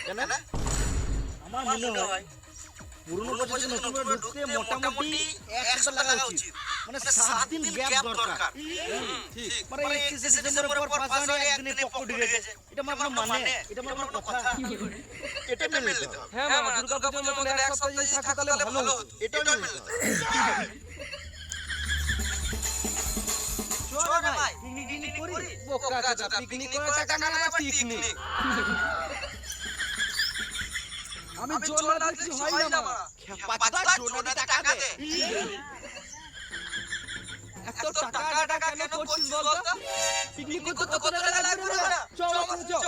কেন আমার মনে হয় পুরনো বছর নতুন করে ঢুকতে মোটামুটি 1 সপ্তাহ লাগা উচিত, মানে 7 দিন গ্যাপ দরকার। ঠিক, মানে 31 ডিসেম্বরের পর 5 জানুয়ারি একদিনে পক্ষ ঢুকে গেছে, এটা মানে এটা মানে কথা এটা মেনে নিতে হবে। হ্যাঁ মামা, দুর্গাপূজার মতো 1 সপ্তাহ যদি থাকে তাহলে ভালো হতো। এটা মেনে নিতে হবে। চল ভাই পিকনিক করি। বোকা চাচা, পিকনিক করার টাকা না আবার পিকনিক। আমি জোর না দিচ্ছি হয় না মারা, পাতা জোর না টাকা দে। এত টাকা কেন করছিস বলতো? পিকনিক করতে কত টাকা লাগবে না? চল চল।